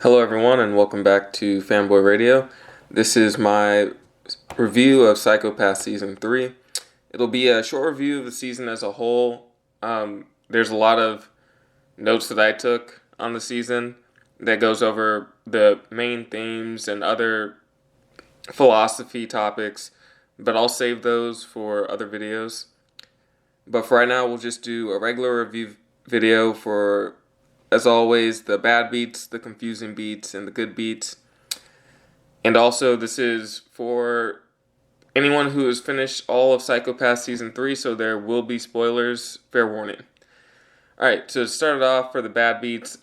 Hello, everyone, and welcome back to Fanboy Radio. This is my review of Psycho-Pass Season 3. It'll be a short review of the season as a whole. There's a lot of notes that I took on the season that goes over the main themes and other philosophy topics, but I'll save those for other videos. But for right now, we'll just do a regular review video for, as always, the bad beats, the confusing beats, and the good beats. And also, this is for anyone who has finished all of Psycho-Pass Season 3, so there will be spoilers. Fair warning. Alright, so to start it off for the bad beats,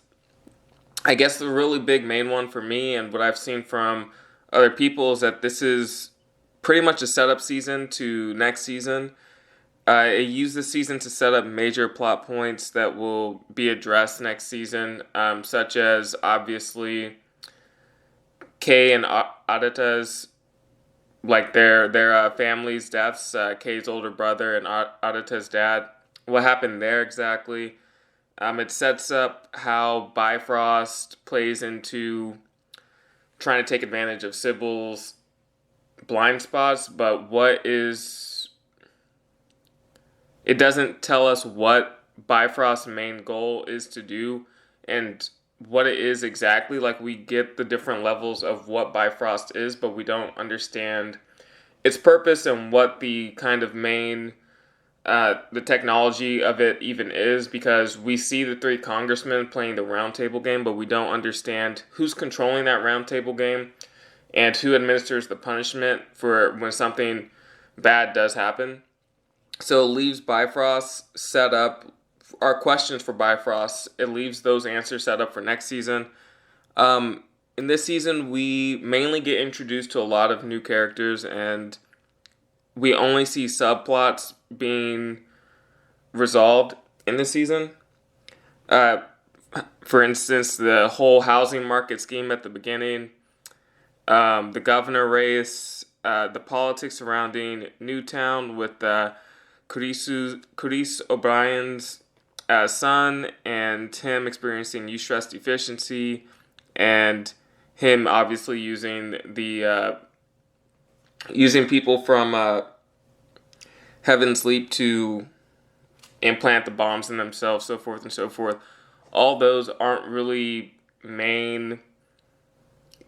I guess the really big main one for me and what I've seen from other people is that this is pretty much a setup season to next season. I use this season to set up major plot points that will be addressed next season, such as obviously Kei and Adata's, like their families' deaths. Kei's older brother and Adata's dad. What happened there exactly? It sets up how Bifrost plays into trying to take advantage of Sybil's blind spots, but it doesn't tell us what Bifrost's main goal is to do and what it is exactly. Like, we get the different levels of what Bifrost is, but we don't understand its purpose and what the kind of main, the technology of it even is, because we see the three congressmen playing the round table game, but we don't understand who's controlling that round table game and who administers the punishment for when something bad does happen. So it leaves Bifrost set up, our questions for Bifrost, it leaves those answers set up for next season. In this season, we mainly get introduced to a lot of new characters, and we only see subplots being resolved in this season. For instance, the whole housing market scheme at the beginning, the governor race, the politics surrounding Newtown with Carice O'Brien's son, and him experiencing eustress deficiency, and him obviously using people from Heaven's Leap to implant the bombs in themselves, so forth and so forth. All those aren't really main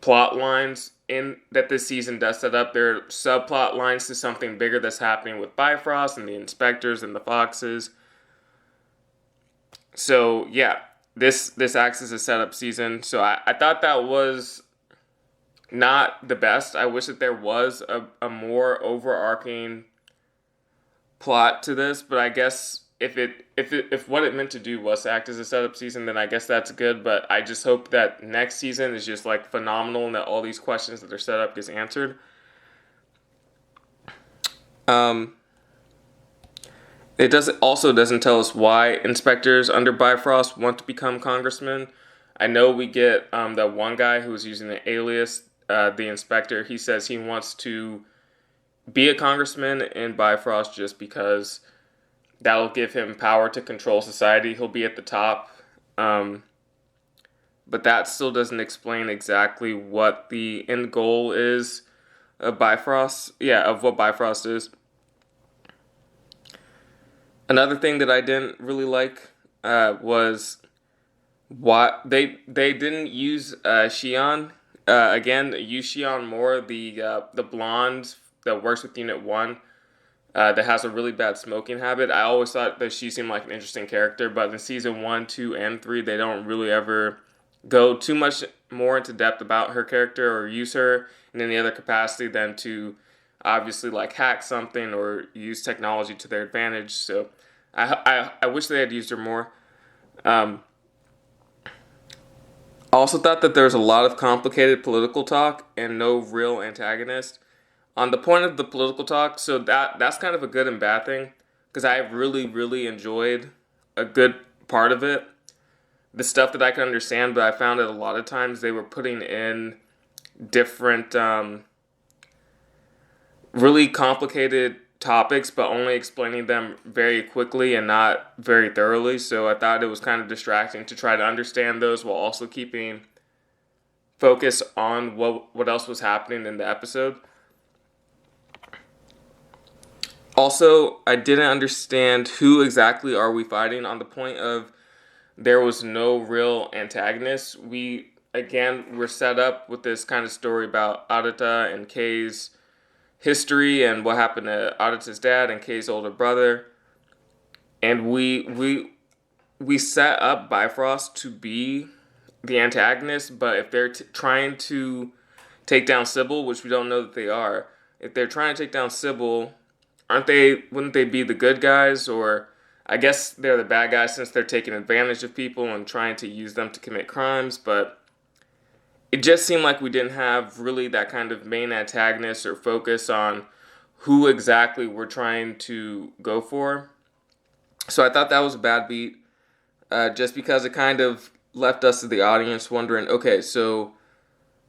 plot lines in that this season does set up. They're subplot lines to something bigger that's happening with Bifrost and the inspectors and the foxes. So yeah, this acts as a setup season. So I thought that was not the best. I wish that there was a more overarching plot to this, but I guess if what it meant to do was act as a setup season, then I guess that's good. But I just hope that next season is just like phenomenal and that all these questions that are set up gets answered. It doesn't tell us why inspectors under Bifrost want to become congressmen. I know we get that one guy who was using an alias, the inspector. He says he wants to be a congressman in Bifrost just because that'll give him power to control society. He'll be at the top. But that still doesn't explain exactly what the end goal is of Bifrost. Yeah, of what Bifrost is. Another thing that I didn't really like was why they didn't use Shion. Again, use Shion more, the blonde that works with Unit 1. That has a really bad smoking habit. I always thought that she seemed like an interesting character, but in season 1, 2, and 3, they don't really ever go too much more into depth about her character or use her in any other capacity than to obviously like hack something or use technology to their advantage. So I wish they had used her more. I also thought that there was a lot of complicated political talk and no real antagonist. On the point of the political talk, so that's kind of a good and bad thing, because I really, really enjoyed a good part of it. The stuff that I could understand, but I found that a lot of times they were putting in different, really complicated topics, but only explaining them very quickly and not very thoroughly. So I thought it was kind of distracting to try to understand those while also keeping focus on what else was happening in the episode. Also, I didn't understand who exactly are we fighting on the point of there was no real antagonist. We're set up with this kind of story about Adata and Kei's history and what happened to Adata's dad and Kei's older brother. And we set up Bifrost to be the antagonist, but if they're trying to take down Sybil, which we don't know that they are, if they're trying to take down Sybil, wouldn't they be the good guys? Or I guess they're the bad guys since they're taking advantage of people and trying to use them to commit crimes, but it just seemed like we didn't have really that kind of main antagonist or focus on who exactly we're trying to go for. So I thought that was a bad beat, just because it kind of left us as the audience wondering, okay, so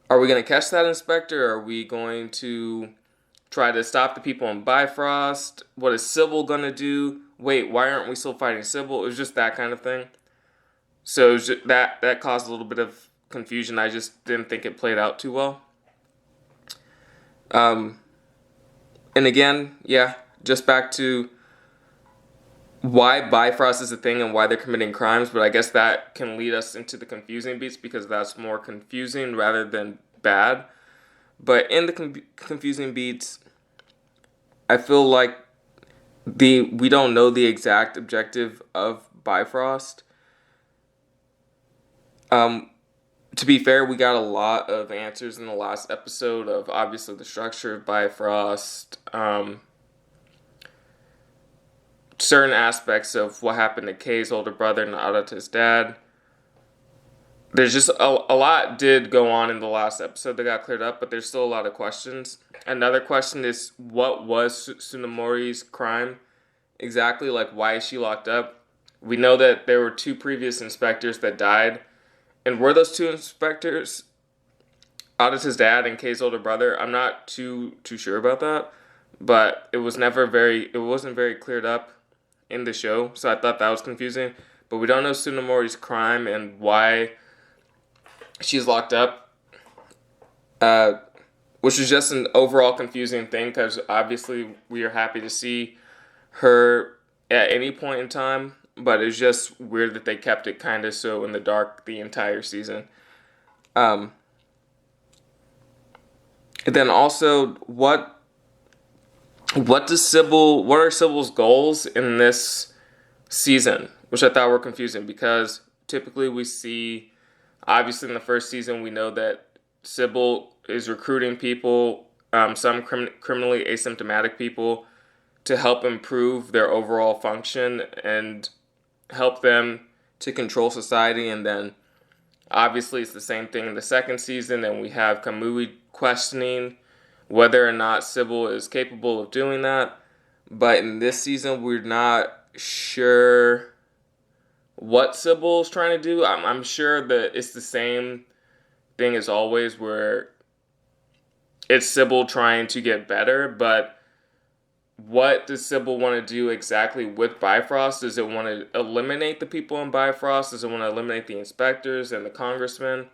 are we going to catch that inspector? Are we going to try to stop the people in Bifrost? What is Sybil going to do? Wait, why aren't we still fighting Sybil? It was just that kind of thing. So that caused a little bit of confusion. I just didn't think it played out too well. And again, just back to why Bifrost is a thing and why they're committing crimes, but I guess that can lead us into the confusing beats because that's more confusing rather than bad. But in the confusing beats, I feel like we don't know the exact objective of Bifrost. To be fair, we got a lot of answers in the last episode of obviously the structure of Bifrost, certain aspects of what happened to Kei's older brother and Adata's dad. There's just a lot did go on in the last episode that got cleared up, but there's still a lot of questions. Another question is, what was Tsunemori's crime exactly? Like, why is she locked up? We know that there were 2 previous inspectors that died. And were those 2 inspectors Adata's dad and Kei's older brother? I'm not too sure about that, but it wasn't very cleared up in the show, so I thought that was confusing. But we don't know Tsunemori's crime and why she's locked up, which is just an overall confusing thing because obviously we are happy to see her at any point in time, but it's just weird that they kept it kind of so in the dark the entire season. And then also, what are Sybil's goals in this season? Which I thought were confusing because typically we see, obviously in the first season, we know that Sybil is recruiting people, some criminally asymptomatic people, to help improve their overall function and help them to control society. And then obviously it's the same thing in the second season, and we have Kamui questioning whether or not Sybil is capable of doing that. But in this season, we're not sure what Sybil is trying to do. I'm sure that it's the same thing as always, where it's Sybil trying to get better, but what does Sybil want to do exactly with Bifrost? Does it want to eliminate the people in Bifrost? Does it want to eliminate the inspectors and the congressmen?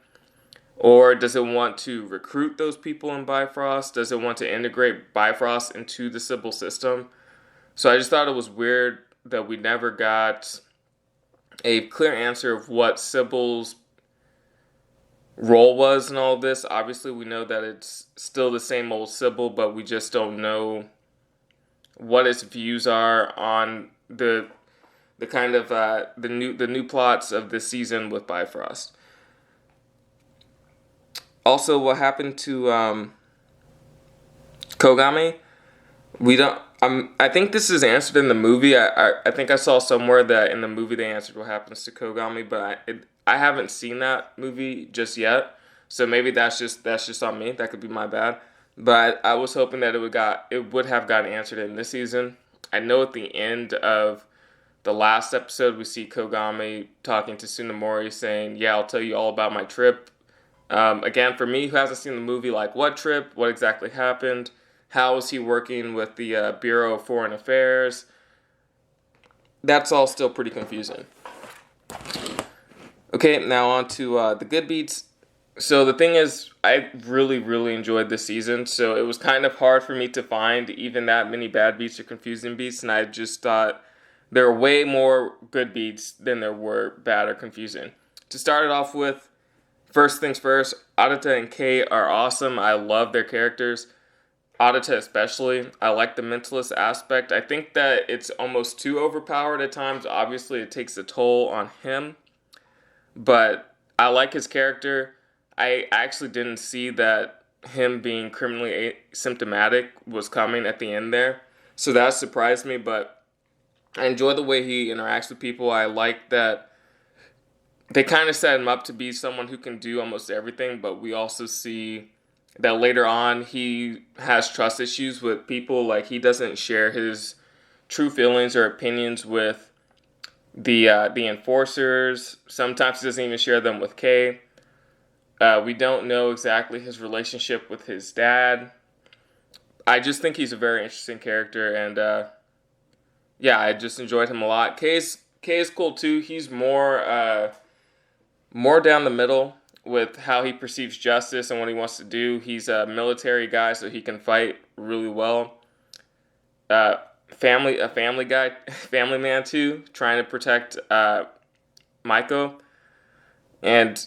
Or does it want to recruit those people in Bifrost? Does it want to integrate Bifrost into the Sybil system? So I just thought it was weird that we never got a clear answer of what Sybil's role was in all of this. Obviously, we know that it's still the same old Sybil, but we just don't know what its views are on the kind of the new plots of this season with Bifrost. Also, what happened to Kogami? We don't. I think this is answered in the movie. I think I saw somewhere that in the movie they answered what happens to Kogami, but I haven't seen that movie just yet. So maybe that's just on me. That could be my bad. But I was hoping that it would have gotten answered in this season. I know at the end of the last episode we see Kogami talking to Tsunemori saying, "Yeah, I'll tell you all about my trip." Again, for me who hasn't seen the movie, like, what trip? What exactly happened? How is he working with the Bureau of Foreign Affairs? That's all still pretty confusing. Okay, now on to the good beats. So the thing is, I really, really enjoyed this season. So it was kind of hard for me to find even that many bad beats or confusing beats, and I just thought there were way more good beats than there were bad or confusing. To start it off with, first things first, Adata and Kei are awesome. I love their characters. Adata especially. I like the mentalist aspect. I think that it's almost too overpowered at times. Obviously, it takes a toll on him, but I like his character. I actually didn't see that him being criminally asymptomatic was coming at the end there. So that surprised me, but I enjoy the way he interacts with people. I like that they kind of set him up to be someone who can do almost everything, but we also see that later on he has trust issues with people. Like he doesn't share his true feelings or opinions with the enforcers. Sometimes he doesn't even share them with Kay. We don't know exactly his relationship with his dad. I just think he's a very interesting character, and yeah, I just enjoyed him a lot. Kay is cool too. He's more down the middle with how he perceives justice and what he wants to do. He's a military guy, so he can fight really well. A family guy, family man too, trying to protect Maiko. And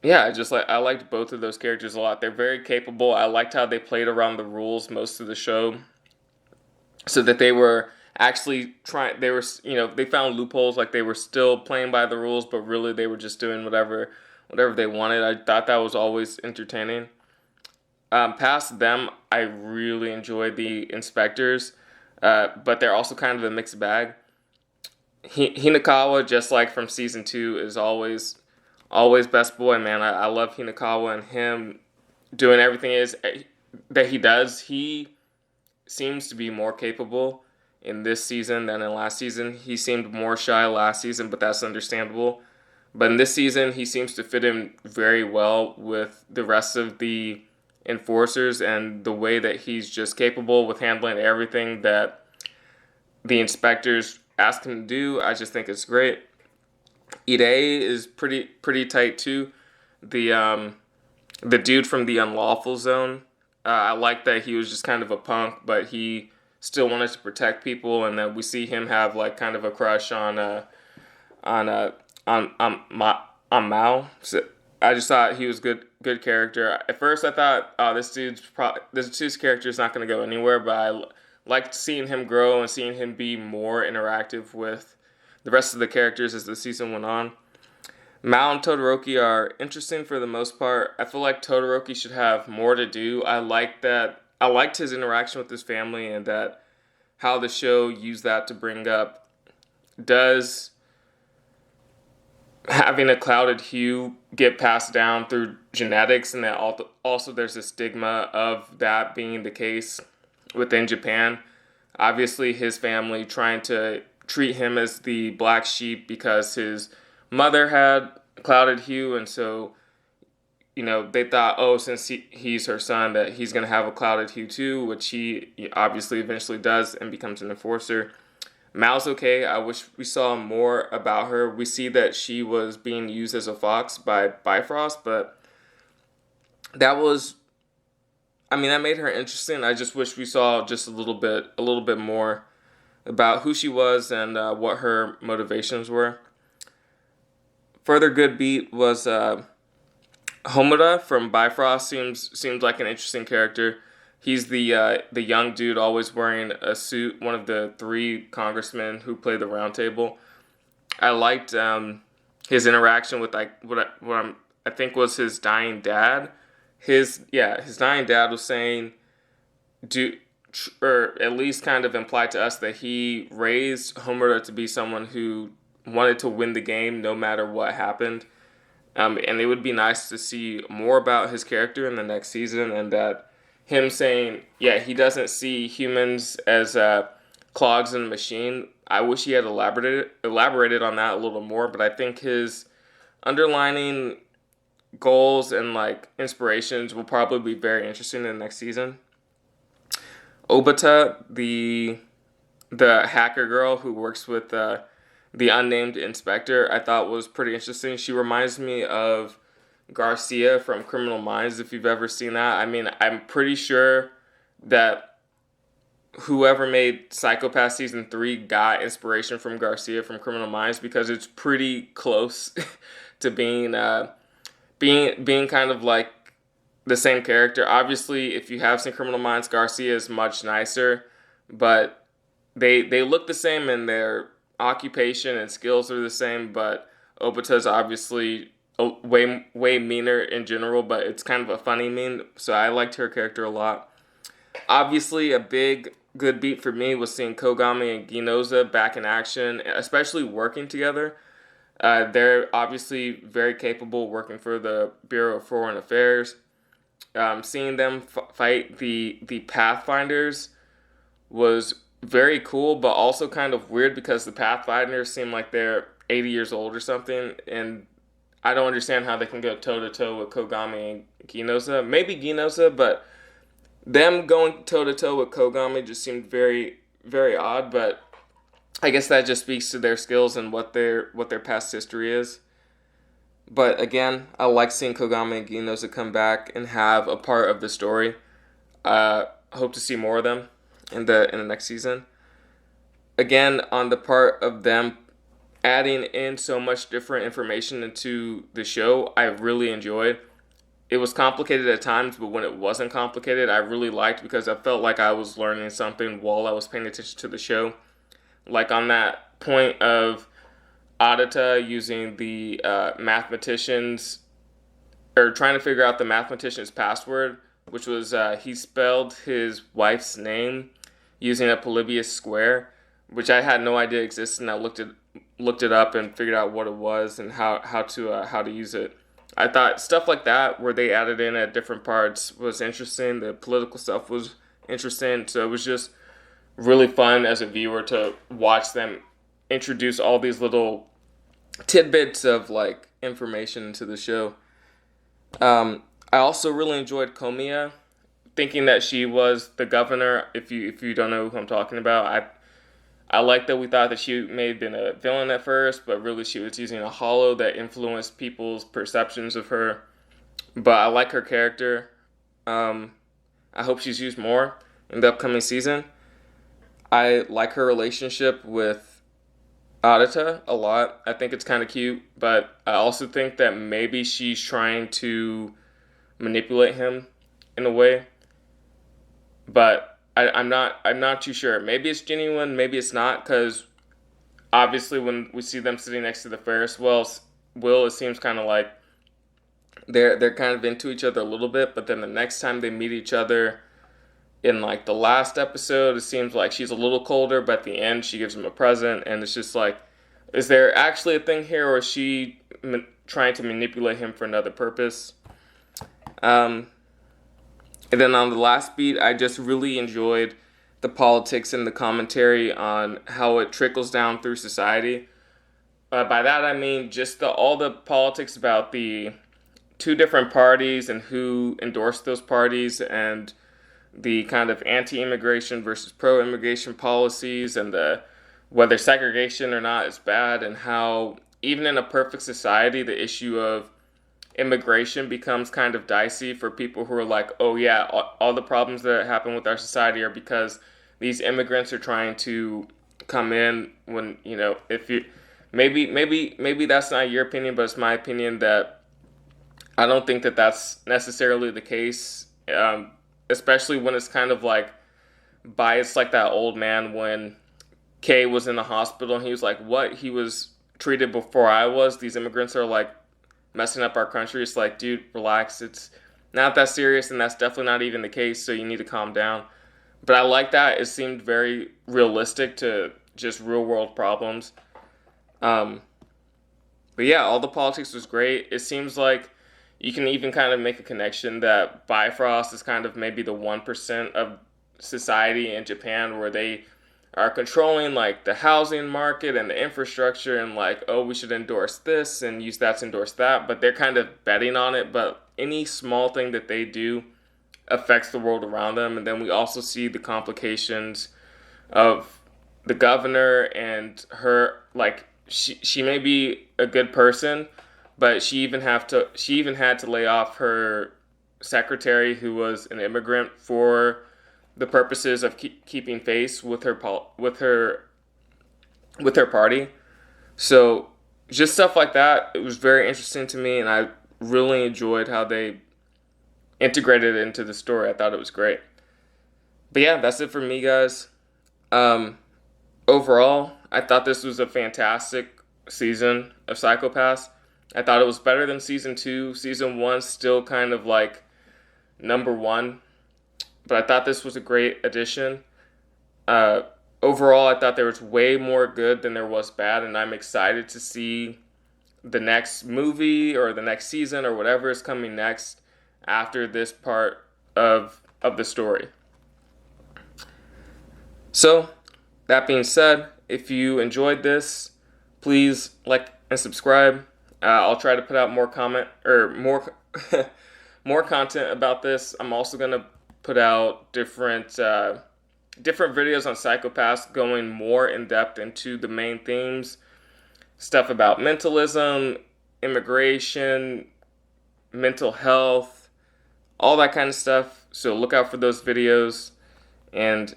yeah, I liked both of those characters a lot. They're very capable. I liked how they played around the rules most of the show, so that they were actually trying. They were, they found loopholes. Like they were still playing by the rules, but really they were just doing whatever they wanted. I thought that was always entertaining. Past them, I really enjoyed the inspectors, but they're also kind of a mixed bag. Hinakawa, just like from season 2, is always best boy, man. I love Hinakawa and him doing everything that he does. He seems to be more capable in this season than in last season. He seemed more shy last season, but that's understandable. But in this season, he seems to fit in very well with the rest of the enforcers and the way that he's just capable with handling everything that the inspectors ask him to do. I just think it's great. Ide is pretty tight too. The dude from the Unlawful Zone. I like that he was just kind of a punk, but he still wanted to protect people, and then we see him have like kind of a crush on uh on Mao. So I just thought he was good character. At first, I thought, oh, this dude's character is not going to go anywhere, but I liked seeing him grow and seeing him be more interactive with the rest of the characters as the season went on. Mao and Todoroki are interesting for the most part. I feel like Todoroki should have more to do. I liked his interaction with his family, and that how the show used that to bring up, does having a clouded hue get passed down through genetics, and that also there's a stigma of that being the case within Japan. Obviously, his family trying to treat him as the black sheep because his mother had clouded hue, and so they thought, oh, since he's her son, that he's going to have a clouded hue too, which he obviously eventually does and becomes an enforcer. Mao's okay. I wish we saw more about her. We see that she was being used as a fox by Bifrost, but that was, that made her interesting. I just wish we saw just a little bit more about who she was and what her motivations were. Further good beat was Homura from Bifrost. Seems like an interesting character. He's the young dude always wearing a suit, one of the 3 congressmen who play the round table. I liked his interaction with like I think was his dying dad. His dying dad was saying, or at least kind of implied to us that he raised Homura to be someone who wanted to win the game no matter what happened. And it would be nice to see more about his character in the next season, and that him saying, yeah, he doesn't see humans as clogs in a machine. I wish he had elaborated on that a little more, but I think his underlining goals and like inspirations will probably be very interesting in the next season. Obata, the hacker girl who works with the unnamed inspector, I thought was pretty interesting. She reminds me of Garcia from Criminal Minds, if you've ever seen that. I mean, I'm pretty sure that whoever made Psycho-Pass season 3 got inspiration from Garcia from Criminal Minds, because it's pretty close to being kind of like the same character. Obviously, if you have seen Criminal Minds, Garcia is much nicer, but they look the same, and their occupation and skills are the same. But Obata is obviously way meaner in general, but it's kind of a funny mean. So I liked her character a lot. Obviously, a big good beat for me was seeing Kogami and Ginoza back in action, especially working together. They're obviously very capable working for the Bureau of Foreign Affairs. Seeing them fight the Pathfinders was very cool, but also kind of weird, because the Pathfinders seem like they're 80 years old or something, and I don't understand how they can go toe-to-toe with Kogami and Ginoza. Maybe Ginoza, but them going toe-to-toe with Kogami just seemed very, very odd, but I guess that just speaks to their skills and what their past history is. But again, I like seeing Kogami and Ginoza come back and have a part of the story. Hope to see more of them in the next season. Again, on the part of them adding in so much different information into the show, I really enjoyed. It was complicated at times, but when it wasn't complicated, I really liked, because I felt like I was learning something while I was paying attention to the show. Like on that point of Adata using the mathematicians, or trying to figure out the mathematician's password, which was he spelled his wife's name using a Polybius square, which I had no idea existed, and I looked it up and figured out what it was and how to use it. I thought stuff like that, where they added in at different parts, was interesting. The political stuff was interesting, so it was just really fun as a viewer to watch them introduce all these little tidbits of like information into the show. I also really enjoyed Komiya, thinking that she was the governor. If you don't know who I'm talking about, I like that we thought that she may have been a villain at first, but really she was using a hollow that influenced people's perceptions of her. But I like her character. I hope she's used more in the upcoming season. I like her relationship with Adata a lot. I think it's kind of cute, but I also think that maybe she's trying to manipulate him in a way. But I'm not too sure. Maybe it's genuine, maybe it's not, because obviously when we see them sitting next to the Ferris wheel, it seems kind of like they're kind of into each other a little bit, but then the next time they meet each other in like the last episode, it seems like she's a little colder, but at the end she gives him a present, and it's just like, is there actually a thing here, or is she trying to manipulate him for another purpose? And then on the last beat, I just really enjoyed the politics and the commentary on how it trickles down through society. By that I mean just all the politics about the two different parties and who endorsed those parties, and the kind of anti-immigration versus pro-immigration policies, and whether segregation or not is bad, and how even in a perfect society, the issue of immigration becomes kind of dicey for people who are like, oh yeah, all the problems that happen with our society are because these immigrants are trying to come in. When, you know, if you maybe that's not your opinion, but it's my opinion that I don't think that that's necessarily the case, especially when it's kind of like biased, like that old man when Kay was in the hospital and he was like, what, he was treated before I was, these immigrants are like messing up our country. It's like, dude, relax, it's not that serious, and that's definitely not even the case, so you need to calm down. But I like that it seemed very realistic to just real world problems. But yeah, all the politics was great. It seems like you can even kind of make a connection that Bifrost is kind of maybe the 1% of society in Japan where they are controlling like the housing market and the infrastructure, and like, oh, we should endorse this and use that to endorse that, but they're kind of betting on it. But any small thing that they do affects the world around them. And then we also see the complications of the governor and her, like, she may be a good person, but she even had to lay off her secretary, who was an immigrant, for the purposes of keeping face with her party. So just stuff like that, it was very interesting to me, and I really enjoyed how they integrated it into the story. I thought it was great. But yeah, that's it for me, guys. Um, Overall, I thought this was a fantastic season of Psycho-Pass. I thought it was better than season 2. Season 1 still kind of like number 1, but I thought this was a great addition. Uh, Overall, I thought there was way more good than there was bad, and I'm excited to see the next movie or the next season or whatever is coming next after this part of the story. So, that being said, if you enjoyed this, please like and subscribe. I'll try to put out more more content about this. I'm also gonna put out different videos on Psycho-Pass, going more in depth into the main themes, stuff about mentalism, immigration, mental health, all that kind of stuff. So look out for those videos, and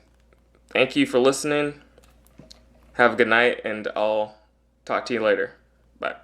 thank you for listening. Have a good night, and I'll talk to you later. Bye.